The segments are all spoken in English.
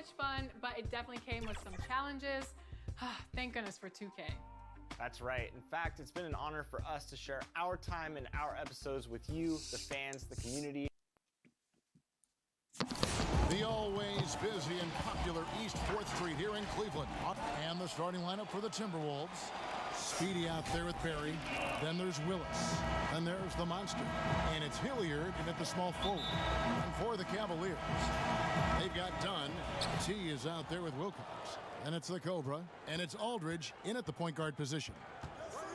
much fun, but it definitely came with some challenges. Thank goodness for 2K. That's right. In fact, it's been an honor for us to share our time and our episodes with you, the fans, the community. The always busy and popular East 4th Street here in Cleveland. And the starting lineup for the Timberwolves. Speedy out there with Barry. Then there's Willis. Then there's the monster. And it's Hilliard in at the small forward. And for the Cavaliers, they've got Dunn. T is out there with Wilcox. And it's the Cobra. And it's Aldridge in at the point guard position.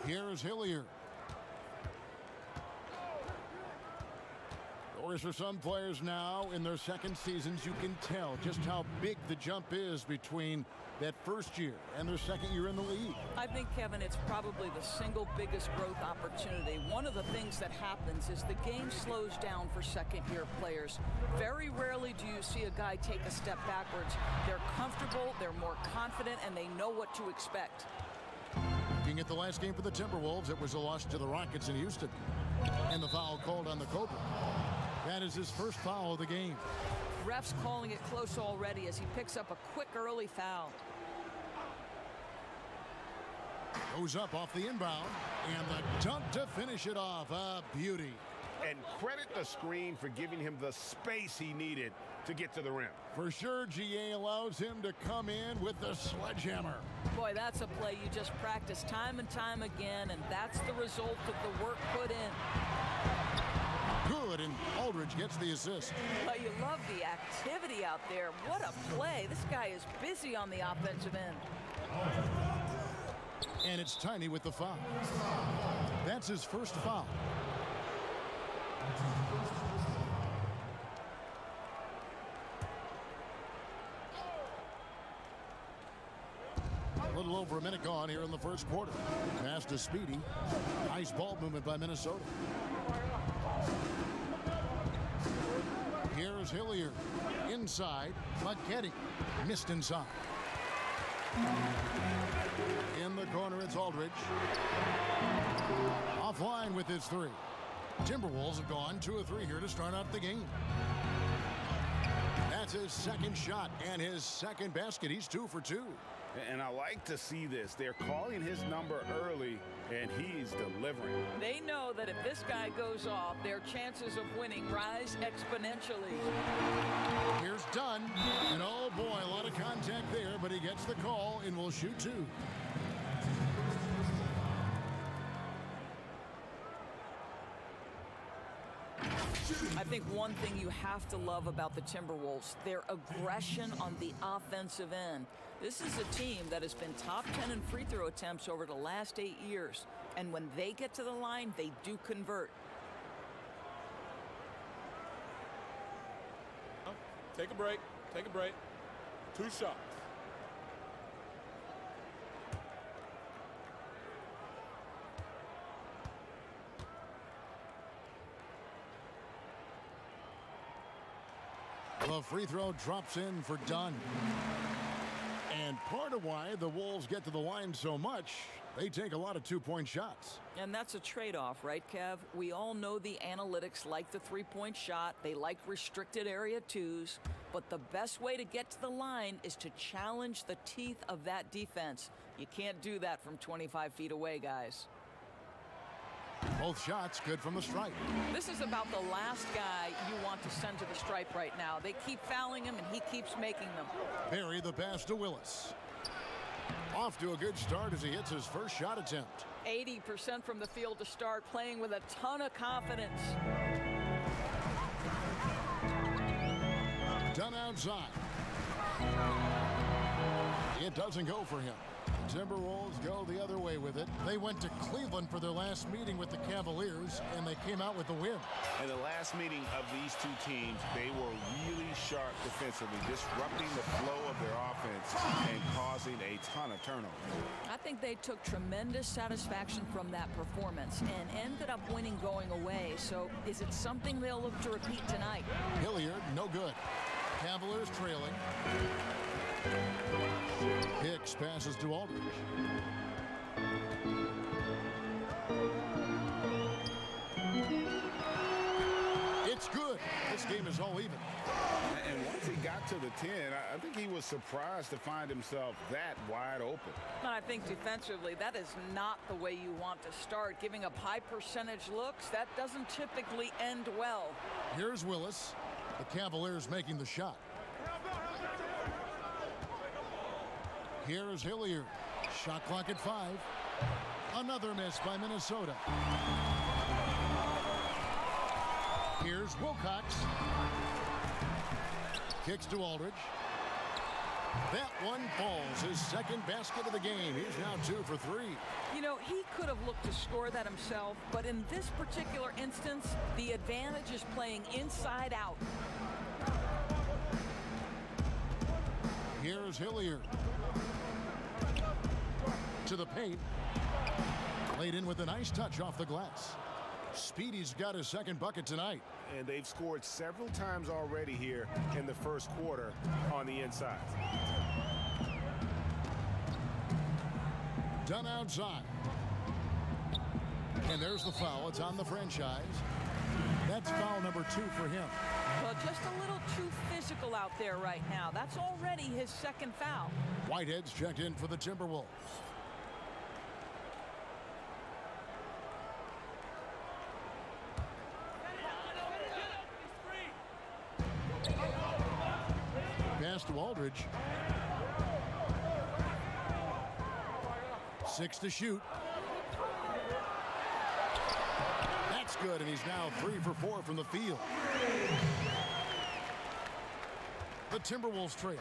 Here's Hilliard. Or for some players now in their second seasons, you can tell just how big the jump is between that first year and their second year in the league. I think, Kevin, it's probably the single biggest growth opportunity. One of the things that happens is the game slows down for second-year players. Very rarely do you see a guy take a step backwards. They're comfortable, they're more confident, and they know what to expect. Looking at the last game for the Timberwolves, it was a loss to the Rockets in Houston. And the foul called on the Cobra. That is his first foul of the game. Ref's calling it close already as he picks up a quick early foul. Goes up off the inbound, and the dunk to finish it off. A beauty. And credit the screen for giving him the space he needed to get to the rim. For sure, GA allows him to come in with the sledgehammer. Boy, that's a play you just practice time and time again, and that's the result of the work put in. Good, and Aldridge gets the assist. Well, you love the activity out there. What a play. This guy is busy on the offensive end. And it's Tiny with the foul. That's his first foul. A little over a minute gone here in the first quarter. Pass to Speedy. Nice ball movement by Minnesota. Here's Hilliard. Inside. Maggette. Missed inside. In the corner, it's Aldridge. Offline with his three. Timberwolves have gone 2 of 3 here to start out the game. That's his second shot and his second basket. He's 2 for 2. And I like to see this. They're calling his number early, and he's delivering. They know that if this guy goes off, their chances of winning rise exponentially. Here's Dunn. And oh boy, a lot of contact there, but he gets the call and will shoot 2. I think one thing you have to love about the Timberwolves, their aggression on the offensive end. This is a team that has been top 10 in free throw attempts over the last 8 years. And when they get to the line, they do convert. Take a break. Take a break. 2 shots. The free throw drops in for Dunn. And part of why the Wolves get to the line so much, they take a lot of 2-point shots. And that's a trade-off, right, Kev? We all know the analytics like the three-point shot. They like restricted area twos. But the best way to get to the line is to challenge the teeth of that defense. You can't do that from 25 feet away, guys. Both shots good from the stripe. This is about the last guy you want to send to the stripe right now. They keep fouling him, and he keeps making them. Barry the pass to Willis. Off to a good start as he hits his first shot attempt. 80% from the field to start, playing with a ton of confidence. Done outside. It doesn't go for him. Timberwolves go the other way with it. They went to Cleveland for their last meeting with the Cavaliers, and they came out with the win. In the last meeting of these two teams, they were really sharp defensively, disrupting the flow of their offense and causing a ton of turnovers. I think they took tremendous satisfaction from that performance and ended up winning going away. So is it something they'll look to repeat tonight? Hilliard, no good. Cavaliers trailing. Hicks passes to Aldridge. It's good. This game is all even. And once he got got to the 10, I think he was surprised to find himself that wide open. And I think defensively, that is not the way you want to start. Giving up high percentage looks, that doesn't typically end well. Here's Willis. The Cavaliers making the shot. Here's Hilliard. Shot clock at 5. Another miss by Minnesota. Here's Wilcox. Kicks to Aldridge. That one falls. His second basket of the game. He's now 2 for 3. You know, he could have looked to score that himself, but in this particular instance, the advantage is playing inside out. Here's Hilliard. To the paint. Laid in with a nice touch off the glass. Speedy's got his second bucket tonight. And they've scored several times already here in the first quarter on the inside. Done outside. And there's the foul. It's on the franchise. That's foul number 2 for him. Well, just a little too physical out there right now. That's already his second foul. Whitehead's checked in for the Timberwolves. Pass to Aldridge. 6 to shoot. That's good, and he's now 3 for 4 from the field. The Timberwolves trail.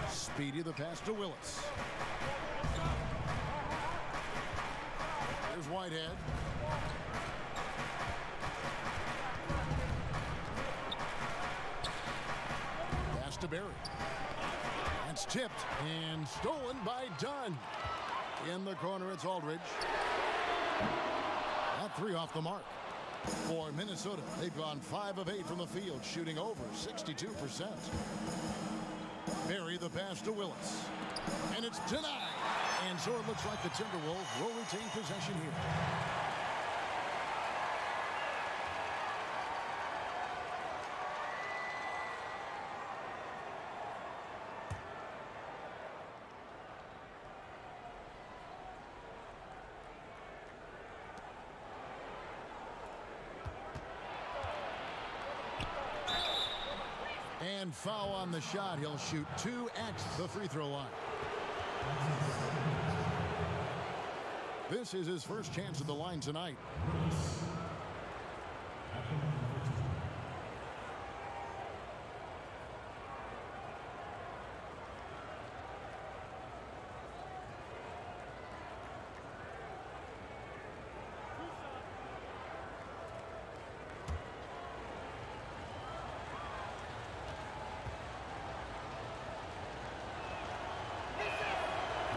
Speedy, the pass to Willis. Here's Whitehead. Pass to Barry. That's tipped and stolen by Dunn. In the corner, it's Aldridge. That 3 off the mark. For Minnesota, they've gone 5 of 8 from the field, shooting over 62%. Barry, the pass to Willis. And it's denied. And so it looks like the Timberwolves will retain possession here. And foul on the shot. He'll shoot 2 at the free throw line. This is his first chance at the line tonight.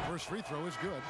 First free throw is good.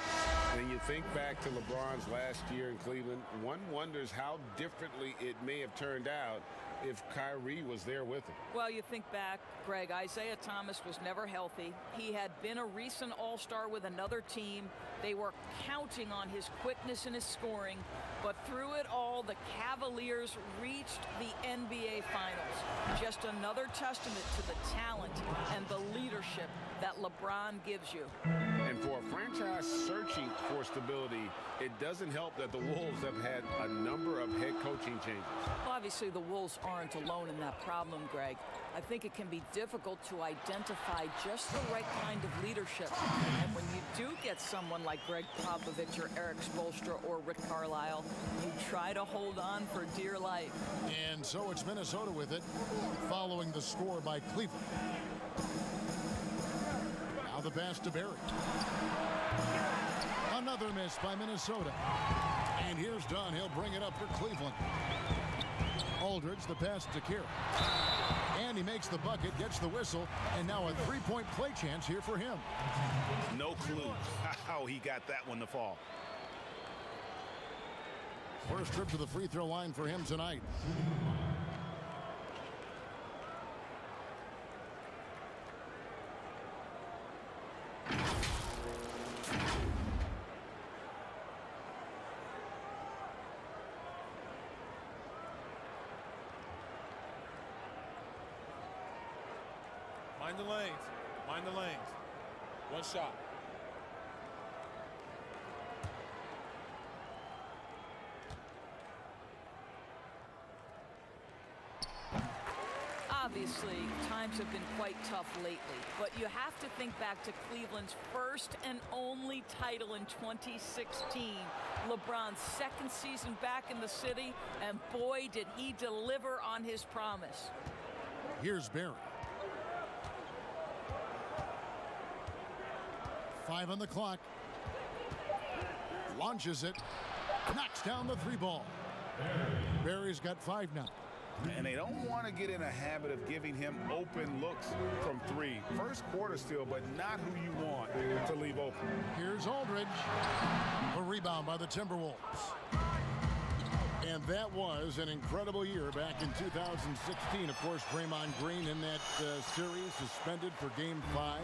And you think back to LeBron's last year in Cleveland, one wonders how differently it may have turned out if Kyrie was there with him. Well, you think back, Greg, Isaiah Thomas was never healthy. He had been a recent All-Star with another team. They were counting on his quickness and his scoring. But through it all, the Cavaliers reached the NBA Finals. Just another testament to the talent and the leadership that LeBron gives you. And for a franchise searching for stability, it doesn't help that the Wolves have had a number of head coaching changes. Well, obviously, the Wolves aren't alone in that problem, Greg. I think it can be difficult to identify just the right kind of leadership. And when you do get someone like Greg Popovich or Eric Spoelstra or Rick Carlisle, you try to hold on for dear life. And so it's Minnesota with it, following the score by Cleveland. Now the pass to Barry. Another miss by Minnesota. And here's Dunn. He'll bring it up for Cleveland. Aldridge, the pass to Kerr. And he makes the bucket, gets the whistle, and now a three-point play chance here for him. No clue how he got that one to fall. First trip to the free throw line for him tonight. Mind the lanes. Mind the lanes. One shot. Obviously, times have been quite tough lately, but you have to think back to Cleveland's first and only title in 2016. LeBron's second season back in the city, and boy, did he deliver on his promise. Here's Barry. 5 on the clock. Launches it. Knocks down the 3 ball. Barry's got 5 now. And they don't want to get in a habit of giving him open looks from 3. First quarter still, but not who you want to leave open. Here's Aldridge. A rebound by the Timberwolves. And that was an incredible year back in 2016. Of course, Draymond Green in that series suspended for Game 5.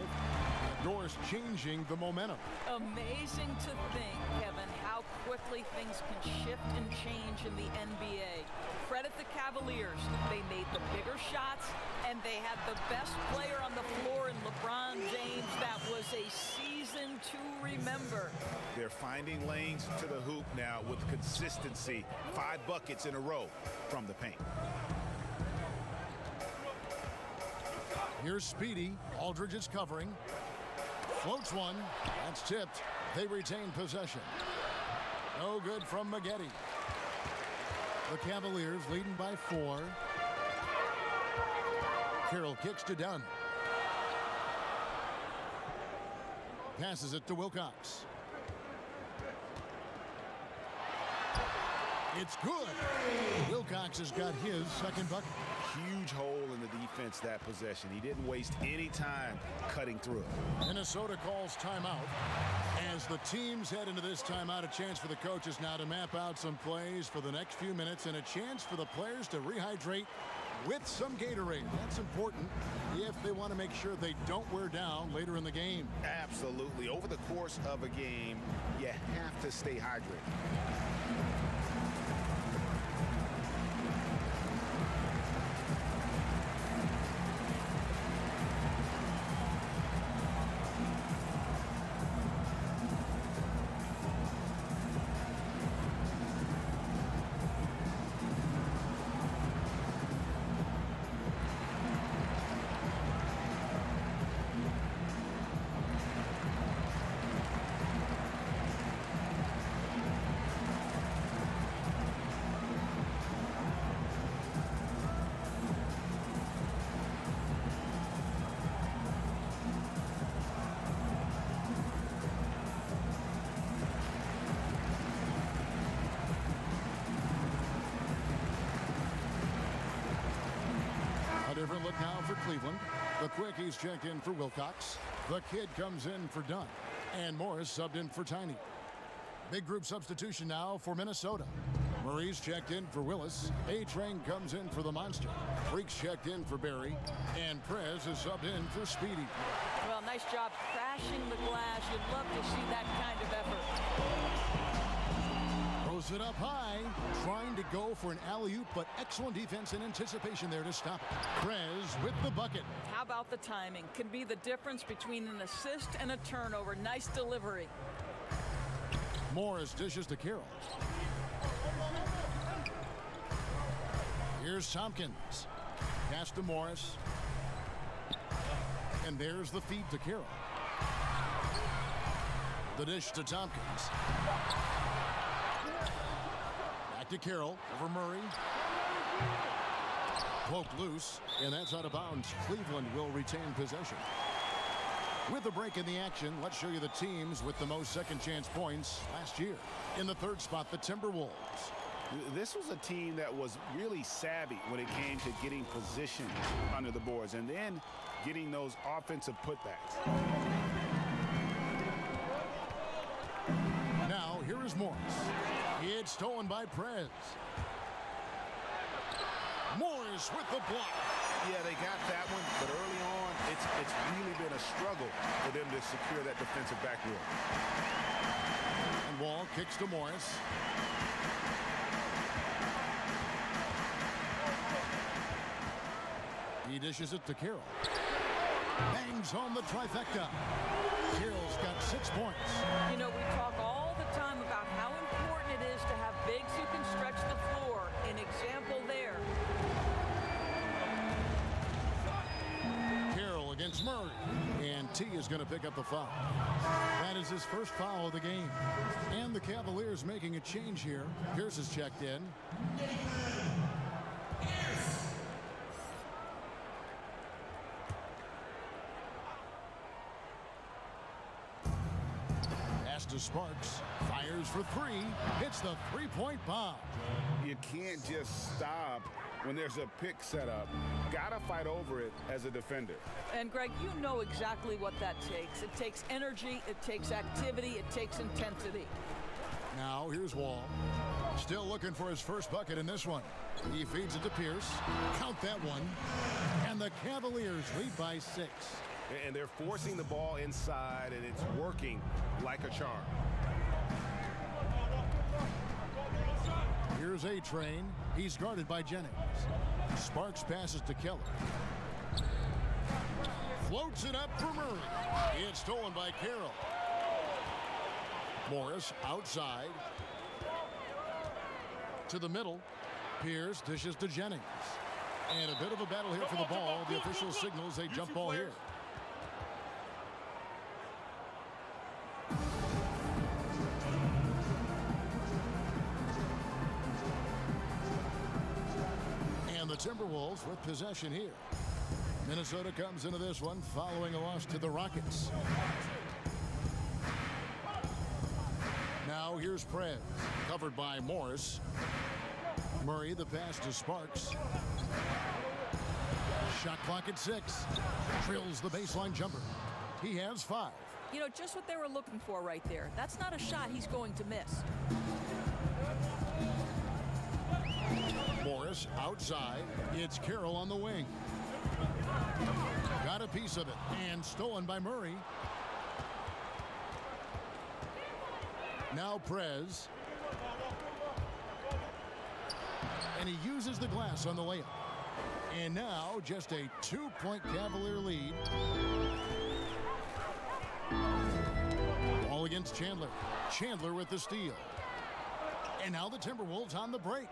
Doors changing the momentum. Amazing to think, Kevin, how quickly things can shift and change in the NBA. Credit the Cavaliers. They made the bigger shots, and they had the best player on the floor in LeBron James. That was a season to remember. They're finding lanes to the hoop now with consistency. 5 buckets in a row from the paint. Here's Speedy. Aldridge is covering. Floats one. That's tipped. They retain possession. No good from Maggette. The Cavaliers leading by 4. Carroll kicks to Dunn. Passes it to Wilcox. It's good. Wilcox has got his second bucket. Huge hole in the defense that possession. He didn't waste any time cutting through it. Minnesota calls timeout. As the teams head into this timeout, a chance for the coaches now to map out some plays for the next few minutes and a chance for the players to rehydrate with some Gatorade. That's important if they want to make sure they don't wear down later in the game. Absolutely. Over the course of a game, you have to stay hydrated. Different look now for Cleveland. The quickies checked in for Wilcox. The kid comes in for Dunn. And Morris subbed in for Tiny. Big group substitution now for Minnesota. Murray's checked in for Willis. A-Train comes in for the Monster. Freaks checked in for Barry. And Prez is subbed in for Speedy. Well, nice job crashing the glass. You'd love to see that kind of effort. Throws it up high, trying to go for an alley-oop, but excellent defense and anticipation there to stop it. Prez with the bucket. How about the timing? Can be the difference between an assist and a turnover. Nice delivery. Morris dishes to Carroll. Here's Tompkins. Pass to Morris. And there's the feed to Carroll. The dish to Tompkins. To Carroll over Murray. Poked loose, and that's out of bounds. Cleveland will retain possession. With a break in the action, let's show you the teams with the most second chance points last year. In the 3rd spot, the Timberwolves. This was a team that was really savvy when it came to getting position under the boards and then getting those offensive putbacks. Now, here is Morris. It's stolen by Prez. Morris with the block. Yeah, they got that one, but early on, it's really been a struggle for them to secure that defensive backboard. And Wall kicks to Morris. He dishes it to Carroll. Bangs home the trifecta. Carroll's got 6 points. You know, we talk all the time about how important it is to have bigs who can stretch the floor. An example there. Carroll against Murray. And T is going to pick up the foul. That is his first foul of the game. And the Cavaliers making a change here. Pierce is checked in. Pass to Sparks. Fires for 3. Hits the three-point bomb. You can't just stop when there's a pick set up. Gotta fight over it as a defender. And Greg, you know exactly what that takes. It takes energy, it takes activity, it takes intensity. Now here's Wall. Still looking for his first bucket in this one. He feeds it to Pierce. Count that one. And the Cavaliers lead by 6. And they're forcing the ball inside, and it's working like a charm. Here's A-Train. He's guarded by Jennings. Sparks passes to Keller. Floats it up for Murray. It's stolen by Carroll. Morris outside. To the middle. Pierce dishes to Jennings. And a bit of a battle here for the ball. The official signals a jump ball here. The Timberwolves with possession here. Minnesota comes into this one following a loss to the Rockets. Now here's Prez, covered by Morris. Murray, the pass to Sparks. Shot clock at 6. Drills the baseline jumper. He has 5. You know, just what they were looking for right there. That's not a shot he's going to miss. Morris outside. It's Carroll on the wing. Got a piece of it and stolen by Murray. Now Prez. And he uses the glass on the layup. And now just a 2-point Cavalier lead. Ball against Chandler. Chandler with the steal. And now the Timberwolves on the break.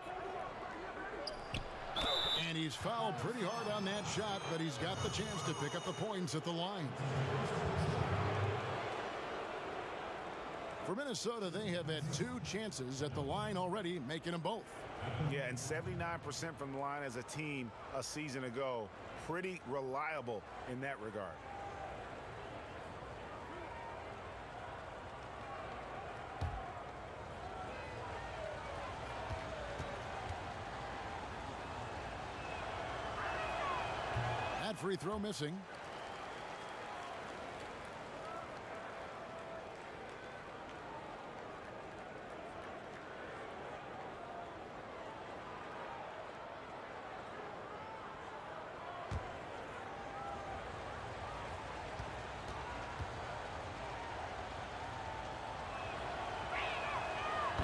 And he's fouled pretty hard on that shot, but he's got the chance to pick up the points at the line. For Minnesota, they have had 2 chances at the line already, making them both. Yeah, and 79% from the line as a team a season ago. Pretty reliable in that regard. That free throw missing.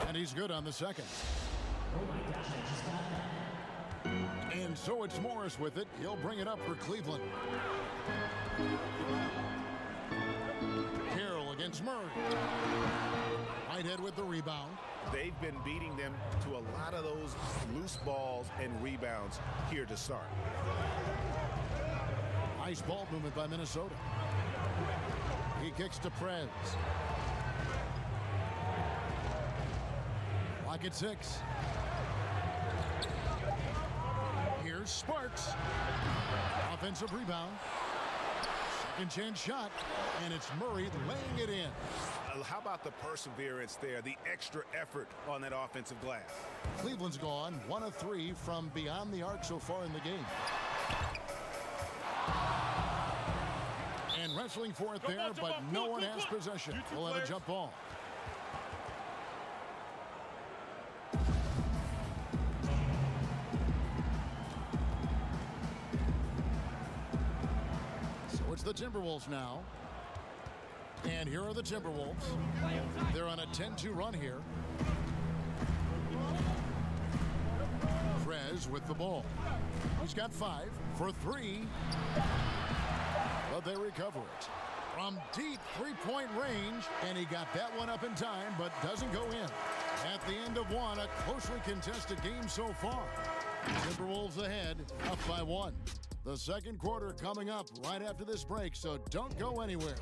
And he's good on the second. Oh my gosh, I just got that. And so it's Morris with it. He'll bring it up for Cleveland. Carroll against Murray. Whitehead with the rebound. They've been beating them to a lot of those loose balls and rebounds here to start. Nice ball movement by Minnesota. He kicks to Prez. Clock at 6. Here's Sparks. Offensive rebound. Second chance shot. And it's Murray laying it in. How about the perseverance there, the extra effort on that offensive glass? Cleveland's gone 1 of 3 from beyond the arc so far in the game. And wrestling for it there, but no one has possession. We'll have a jump ball. So it's the Timberwolves now. And here are the Timberwolves. They're on a 10-2 run here. Prez with the ball. He's got 5 for 3. but they recover it. From deep three-point range, and he got that one up in time, but doesn't go in. At the end of one, a closely contested game so far. Timberwolves ahead, up by 1. The second quarter coming up right after this break, so don't go anywhere.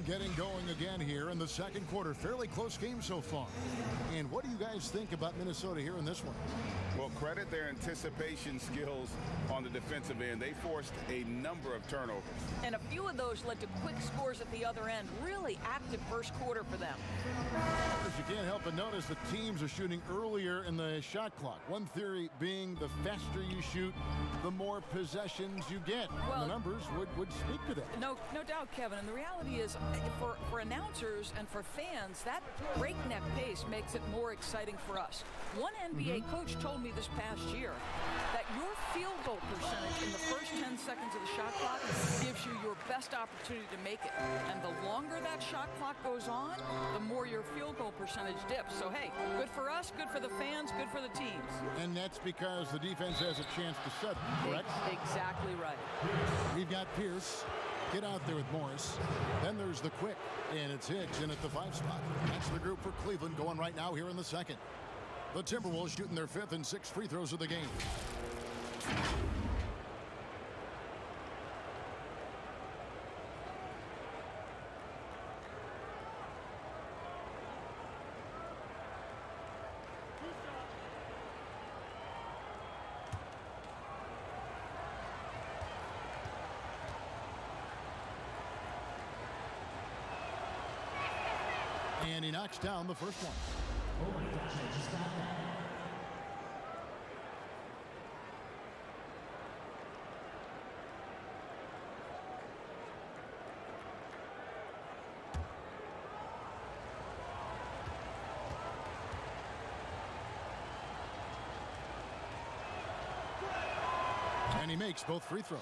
Getting going again here in the second quarter. Fairly close game so far. And what do you guys think about Minnesota here in this one? Well, credit their anticipation skills on the defensive end. They forced a number of turnovers. And a few of those led to quick scores at the other end. Really active first quarter for them. You can't help but notice the teams are shooting earlier in the shot clock. One theory being the faster you shoot, the more possessions you get. Well, the numbers would speak to that. No doubt, Kevin. And the reality is, for announcers and for fans, that breakneck pace makes it more exciting for us. One NBA coach told me this past year that your field goal percentage in the first 10 seconds of the shot clock gives you your best opportunity to make it. And the longer that shot clock goes on, the more your field goal percentage dips. So, hey, good for us, good for the fans, good for the teams. And that's because the defense has a chance to set it, correct? Exactly right. We've got Pierce. Get out there with Morris. Then there's the quick, and it's Higgs in at the 5 spot. That's the group for Cleveland going right now here in the second. The Timberwolves shooting their 5th and 6th free throws of the game. And he knocks down the first one. Oh my gosh, I just got that. And he makes both free throws.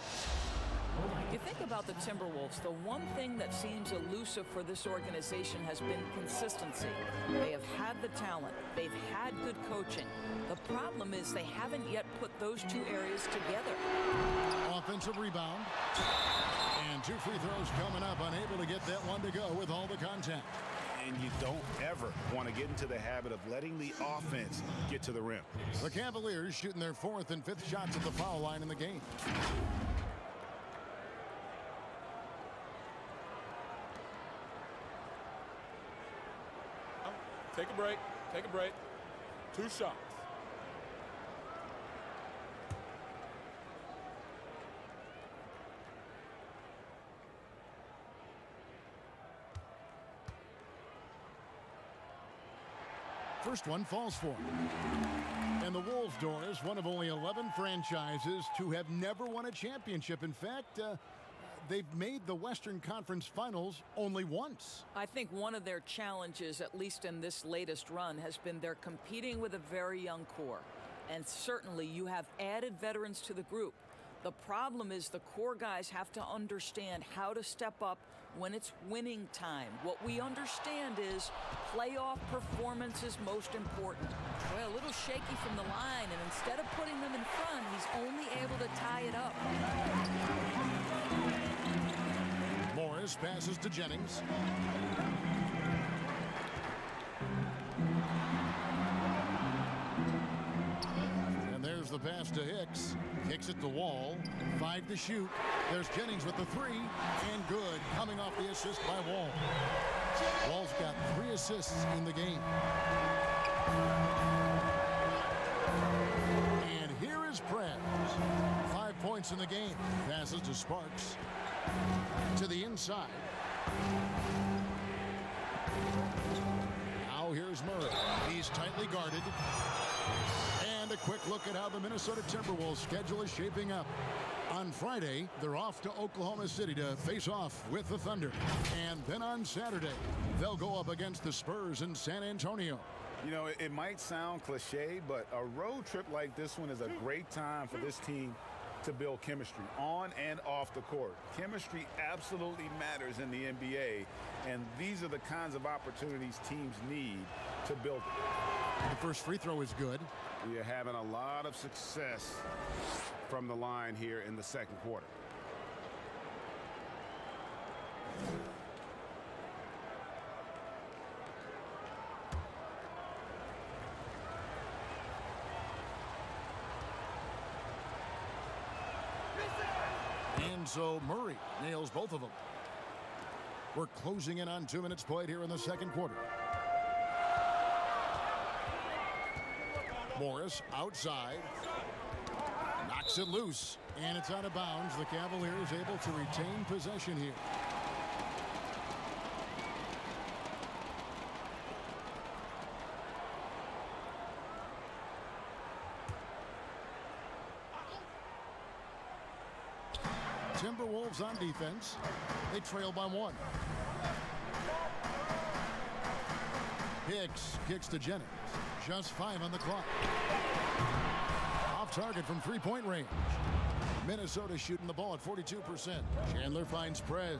You think about the Timberwolves, the one thing that seems elusive for this organization has been consistency. They have had the talent. They've had good coaching. The problem is they haven't yet put those two areas together. Offensive rebound. And 2 free throws coming up. Unable to get that one to go with all the contact. And you don't ever want to get into the habit of letting the offense get to the rim. The Cavaliers shooting their 4th and 5th shots at the foul line in the game. Take a break. Take a break. 2 shots. First one falls for him. And the Wolves, Doris, one of only 11 franchises to have never won a championship. In fact, they've made the Western Conference Finals only once. I think one of their challenges, at least in this latest run, has been they're competing with a very young core. And certainly you have added veterans to the group. The problem is the core guys have to understand how to step up when it's winning time. What we understand is playoff performance is most important. Well, a little shaky from the line, and instead of putting them in front, he's only able to tie it up. Morris passes to Jennings. And there's the pass to Hicks. Kicks it to Wall. 5 to shoot. There's Jennings with the 3. And good. Coming off the assist by Wall. Wall's got 3 assists in the game. And here is Prez. 5 points in the game. Passes to Sparks. To the inside. Now here's Murray. He's tightly guarded. And a quick look at how the Minnesota Timberwolves schedule is shaping up. On On Friday, they're off to Oklahoma City to face off with the Thunder. And then on Saturday, they'll go up against the Spurs in San Antonio. You know, it might sound cliche, but a road trip like this one is a great time for this team to build chemistry on and off the court. Chemistry absolutely matters in the NBA, and these are the kinds of opportunities teams need to build it. The first free throw is good. We are having a lot of success from the line here in the second quarter. And so Murray nails both of them. We're closing in on 2 minutes played here in the second quarter. Morris outside. Knocks it loose. And it's out of bounds. The Cavaliers able to retain possession here. Timberwolves on defense. They trail by 1. Hicks kicks to Jennings. Just 5 on the clock. Off target from three-point range. Minnesota shooting the ball at 42%. Chandler finds Prez.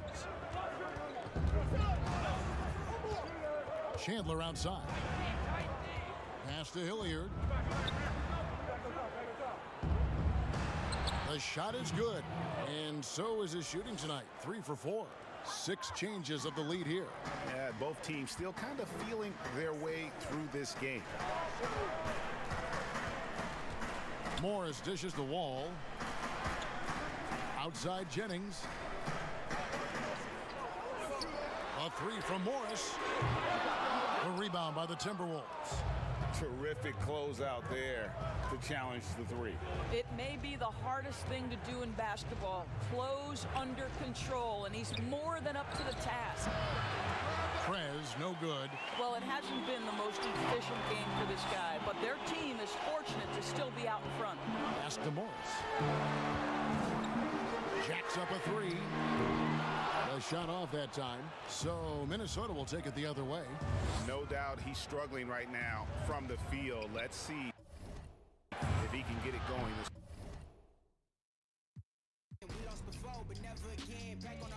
Chandler outside. Pass to Hilliard. The shot is good, and so is his shooting tonight. 3 for 4. 6 changes of the lead here. Yeah, both teams still kind of feeling their way through this game. Morris dishes the wall. Outside Jennings. A 3 from Morris. A rebound by the Timberwolves. Terrific closeout there to challenge the 3. It may be the hardest thing to do in basketball. Close under control, and he's more than up to the task. Prez, no good. Well, it hasn't been the most efficient game for this guy, but their team is fortunate to still be out in front. Pass to Morris. Jacks up a 3. A shot off that time, so Minnesota will take it the other way. No doubt he's struggling right now from the field. Let's see if he can get it going. We lost before, but never again. Back on